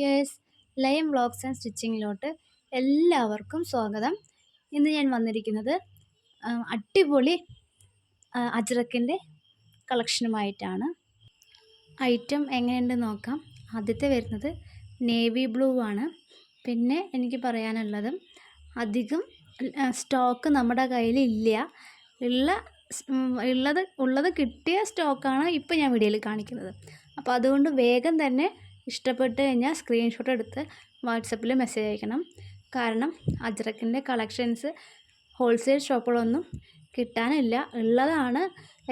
Yes, lime vlogs and സ്റ്റിച്ചിങ്ങിലോട്ട് എല്ലാവർക്കും സ്വാഗതം. ഇന്ന് ഞാൻ വന്നിരിക്കുന്നത് അടിപൊളി അജ്രക്കിൻ്റെ കളക്ഷനുമായിട്ടാണ്. ഐറ്റം എങ്ങനെയുണ്ടെന്ന് നോക്കാം. ആദ്യത്തെ വരുന്നത് നേവി ബ്ലൂ ആണ്. പിന്നെ എനിക്ക് പറയാനുള്ളത്, അധികം സ്റ്റോക്ക് നമ്മുടെ കയ്യിൽ ഇല്ല. ഉള്ളത് കിട്ടിയ സ്റ്റോക്കാണ് ഇപ്പോൾ ഞാൻ വീഡിയോയിൽ കാണിക്കുന്നത്. അപ്പോൾ അതുകൊണ്ട് വേഗം തന്നെ ഇഷ്ടപ്പെട്ട് കഴിഞ്ഞാൽ സ്ക്രീൻഷോട്ട് എടുത്ത് വാട്സപ്പിൽ മെസ്സേജ് അയക്കണം. കാരണം അജ്രക്കിൻ്റെ കളക്ഷൻസ് ഹോൾസെയിൽ ഷോപ്പുകളൊന്നും കിട്ടാനില്ല. ഉള്ളതാണ്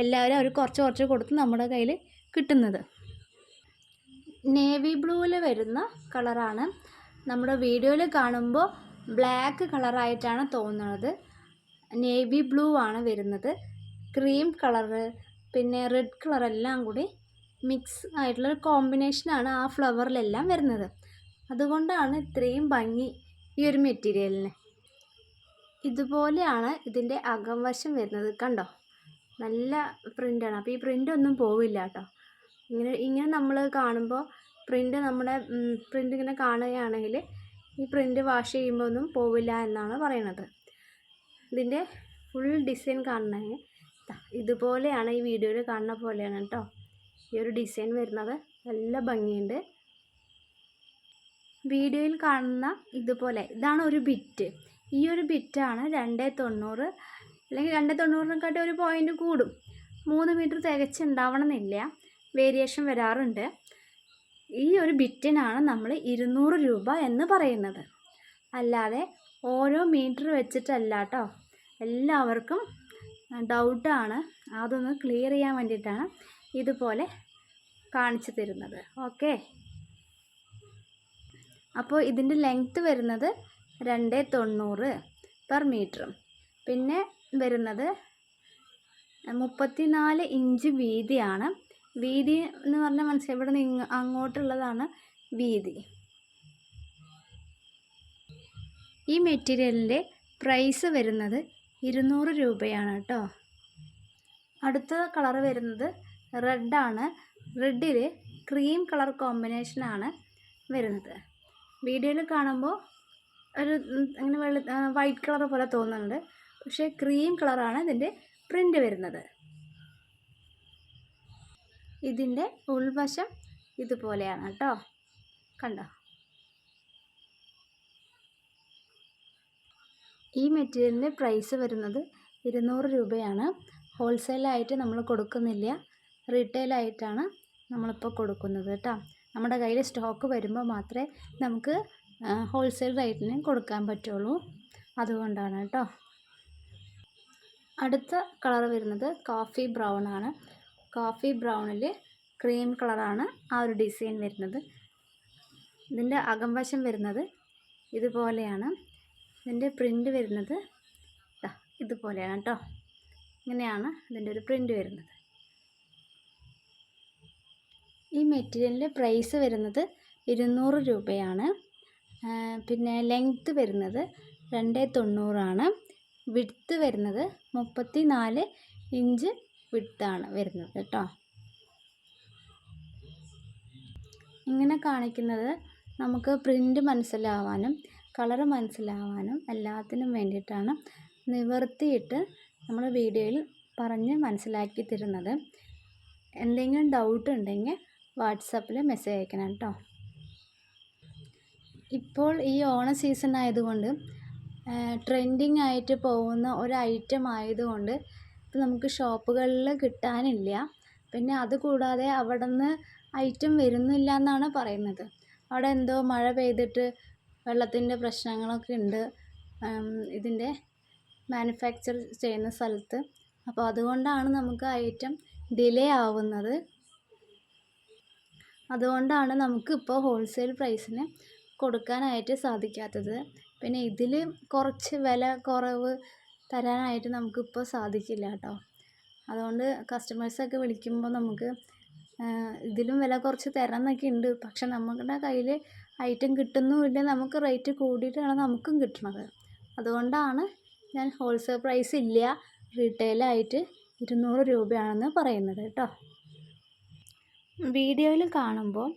എല്ലാവരും അവർ കുറച്ച് കൊടുത്ത് നമ്മുടെ കയ്യിൽ കിട്ടുന്നത്. നേവി ബ്ലൂവിൽ വരുന്ന കളറാണ്. നമ്മുടെ വീഡിയോയിൽ കാണുമ്പോൾ ബ്ലാക്ക് കളറായിട്ടാണ് തോന്നുന്നത്. നേവി ബ്ലൂ ആണ് വരുന്നത്. ക്രീം കളറ് പിന്നെ റെഡ് കളറെല്ലാം കൂടി മിക്സ് ആയിട്ടുള്ളൊരു കോമ്പിനേഷനാണ് ആ ഫ്ലവറിലെല്ലാം വരുന്നത്. അതുകൊണ്ടാണ് ഇത്രയും ഭംഗി ഈ ഒരു മെറ്റീരിയലിന്. ഇതുപോലെയാണ് ഇതിൻ്റെ അകംവശം വരുന്നത്. കണ്ടോ, നല്ല പ്രിൻ്റാണ്. അപ്പോൾ ഈ പ്രിൻ്റ് ഒന്നും പോവില്ല കേട്ടോ. ഇങ്ങനെ നമ്മൾ കാണുമ്പോൾ നമ്മുടെ പ്രിൻ്റ് ഇങ്ങനെ കാണുകയാണെങ്കിൽ ഈ പ്രിൻ്റ് വാഷ് ചെയ്യുമ്പോൾ ഒന്നും പോവില്ല എന്നാണ് പറയുന്നത്. ഇതിൻ്റെ ഫുൾ ഡിസൈൻ കാണണമെങ്കിൽ ഇതുപോലെയാണ്, ഈ വീഡിയോയിൽ കാണുന്ന പോലെയാണ് കേട്ടോ ഈ ഒരു ഡിസൈൻ വരുന്നത്. നല്ല ഭംഗിയുണ്ട്. വീഡിയോയിൽ കാണുന്ന ഇതുപോലെ ഇതാണ് ഒരു ബിറ്റ്. ഈ ഒരു ബിറ്റാണ് 290, അല്ലെങ്കിൽ 290നെക്കാട്ടി ഒരു പോയിൻ്റ് കൂടും. 3 മീറ്റർ തികച്ചുണ്ടാവണമെന്നില്ല, വേരിയേഷൻ വരാറുണ്ട്. ഈ ഒരു ബിറ്റിനാണ് നമ്മൾ 200 രൂപ എന്ന് പറയുന്നത്. അല്ലാതെ ഓരോ മീറ്റർ വെച്ചിട്ടല്ല കേട്ടോ. എല്ലാവർക്കും ഡൗട്ടാണ്, അതൊന്ന് ക്ലിയർ ചെയ്യാൻ വേണ്ടിയിട്ടാണ് ഇതുപോലെ കാണിച്ചു തരുന്നത്. ഓക്കെ, അപ്പോൾ ഇതിൻ്റെ ലെങ്ത്ത് വരുന്നത് 290 പെർ മീറ്ററും പിന്നെ വരുന്നത് 34 ഇഞ്ച് വീതിയാണ്. വീതി എന്ന് പറഞ്ഞാൽ മനസ്സിലായി, ഇവിടെ നിന്ന് അങ്ങോട്ടുള്ളതാണ് വീതി. ഈ മെറ്റീരിയലിൻ്റെ പ്രൈസ് വരുന്നത് 200 രൂപയാണ് കേട്ടോ. അടുത്ത കളർ വരുന്നത് റെഡാണ്. റെഡിൽ ക്രീം കളർ കോമ്പിനേഷനാണ് വരുന്നത്. വീഡിയോയിൽ കാണുമ്പോൾ ഒരു അങ്ങനെ വൈറ്റ് കളർ പോലെ തോന്നുന്നുണ്ട്, പക്ഷേ ക്രീം കളറാണ് ഇതിൻ്റെ പ്രിൻ്റ് വരുന്നത്. ഇതിൻ്റെ ഉൾവശം ഇതുപോലെയാണ് കേട്ടോ. കണ്ടോ, ഈ മെറ്റീരിയലിൻ്റെ പ്രൈസ് വരുന്നത് 200 രൂപയാണ്. ഹോൾസെയിലായിട്ട് നമ്മൾ കൊടുക്കുന്നില്ല, റീറ്റെയിലായിട്ടാണ് നമ്മളിപ്പോൾ കൊടുക്കുന്നത് കേട്ടോ. നമ്മുടെ കയ്യിൽ സ്റ്റോക്ക് വരുമ്പോൾ മാത്രമേ നമുക്ക് ഹോൾസെയിൽ റേറ്റിന് കൊടുക്കാൻ പറ്റുള്ളൂ. അതുകൊണ്ടാണ് കേട്ടോ. അടുത്ത കളർ വരുന്നത് കോഫി ബ്രൗൺ ആണ്. കോഫി ബ്രൗണിൽ ക്രീം കളറാണ് ആ ഒരു ഡിസൈൻ വരുന്നത്. ഇതിൻ്റെ അകംവശം വരുന്നത് ഇതുപോലെയാണ്. ഇതിൻ്റെ പ്രിൻ്റ് വരുന്നത് ഇതുപോലെയാണ് കേട്ടോ. ഇങ്ങനെയാണ് ഇതിൻ്റെ ഒരു പ്രിൻ്റ് വരുന്നത്. ഈ മെറ്റീരിയലിൻ്റെ പ്രൈസ് വരുന്നത് 200 രൂപയാണ്. പിന്നെ ലെങ്ത്ത് വരുന്നത് 290 ആണ്. വിഡ്ത്ത് വരുന്നത് 34 ഇഞ്ച് വിഡ്ത്താണ് വരുന്നത് കേട്ടോ. ഇങ്ങനെ കാണിക്കുന്നത് നമുക്ക് പ്രിൻ്റ് മനസ്സിലാവാനും കളറ് മനസ്സിലാവാനും എല്ലാത്തിനും വേണ്ടിയിട്ടാണ് നിവർത്തിയിട്ട് നമ്മൾ വീഡിയോയിൽ പറഞ്ഞ് മനസ്സിലാക്കി തരുന്നത്. എന്തെങ്കിലും ഡൗട്ട് ഉണ്ടെങ്കിൽ വാട്സാപ്പിൽ മെസ്സേജ് അയക്കണം കേട്ടോ. ഇപ്പോൾ ഈ ഓണ സീസൺ ആയതുകൊണ്ട് ട്രെൻഡിങ് ആയിട്ട് പോകുന്ന ഒരു ഐറ്റം ആയതുകൊണ്ട് ഇപ്പോൾ നമുക്ക് ഷോപ്പുകളിൽ കിട്ടാനില്ല. പിന്നെ അതുകൂടാതെ അവിടെ നിന്ന് ഐറ്റം വരുന്നില്ല എന്നാണ് പറയുന്നത്. അവിടെ എന്തോ മഴ പെയ്തിട്ട് വെള്ളത്തിൻ്റെ പ്രശ്നങ്ങളൊക്കെ ഉണ്ട് ഇതിൻ്റെ മാനുഫാക്ചർ ചെയ്യുന്ന സ്ഥലത്ത്. അപ്പോൾ അതുകൊണ്ടാണ് നമുക്ക് ഐറ്റം ഡിലേ ആവുന്നത്. അതുകൊണ്ടാണ് നമുക്ക് ഇപ്പോൾ ഹോൾസെയിൽ പ്രൈസിന് കൊടുക്കാനായിട്ട് സാധിക്കാത്തത്. പിന്നെ ഇതിൽ കുറച്ച് വില കുറവ് തരാനായിട്ട് നമുക്കിപ്പോൾ സാധിക്കില്ല കേട്ടോ. അതുകൊണ്ട് കസ്റ്റമേഴ്സൊക്കെ വിളിക്കുമ്പോൾ നമുക്ക് ഇതിലും വില കുറച്ച് തരണം എന്നൊക്കെ ഉണ്ട്. പക്ഷെ നമ്മുടെ കയ്യിൽ ഐറ്റം കിട്ടുന്നുമില്ല, നമുക്ക് റേറ്റ് കൂടിയിട്ടാണ് നമുക്കും കിട്ടുന്നത്. അതുകൊണ്ടാണ് ഞാൻ ഹോൾസെയിൽ പ്രൈസ് ഇല്ല, റീറ്റെയിലായിട്ട് 200 രൂപയാണെന്ന് പറയുന്നത് കേട്ടോ. വീഡിയോയിൽ കാണുമ്പോൾ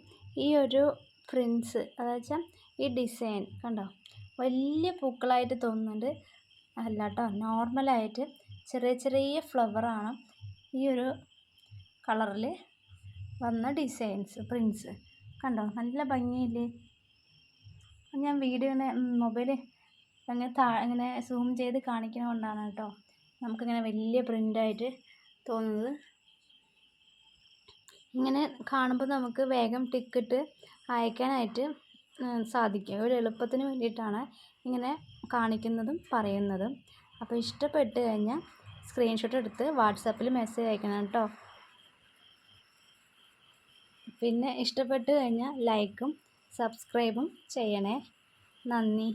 ഈ ഒരു പ്രിൻസ് അതായത് വെച്ചാൽ ഈ ഡിസൈൻ കണ്ടോ, വലിയ പൂക്കളായിട്ട് തോന്നുന്നുണ്ട്, അല്ല കേട്ടോ, നോർമലായിട്ട് ചെറിയ ചെറിയ ഫ്ലവറാണ് ഈ ഒരു കളറിൽ വന്ന ഡിസൈൻസ് പ്രിൻസ്. കണ്ടോ നല്ല ഭംഗിയില്ലേ? ഞാൻ വീഡിയോ ഇങ്ങനെ മൊബൈൽ അങ്ങനെ ഇങ്ങനെ സൂം ചെയ്ത് കാണിക്കുന്നത് കൊണ്ടാണ് കേട്ടോ നമുക്കിങ്ങനെ വലിയ പ്രിൻ്റായിട്ട് തോന്നുന്നത്. ഇങ്ങനെ കാണുമ്പോൾ നമുക്ക് വേഗം ടിക്കറ്റ് അയക്കാനായിട്ട് സാധിക്കും. ഒരു എളുപ്പത്തിന് വേണ്ടിയിട്ടാണ് ഇങ്ങനെ കാണിക്കുന്നതും പറയുന്നതും. അപ്പോൾ ഇഷ്ടപ്പെട്ട് കഴിഞ്ഞാൽ സ്ക്രീൻഷോട്ട് എടുത്ത് വാട്സാപ്പിൽ മെസ്സേജ് അയക്കണം കേട്ടോ. പിന്നെ ഇഷ്ടപ്പെട്ട് കഴിഞ്ഞാൽ ലൈക്കും സബ്സ്ക്രൈബും ചെയ്യണേ. നന്ദി.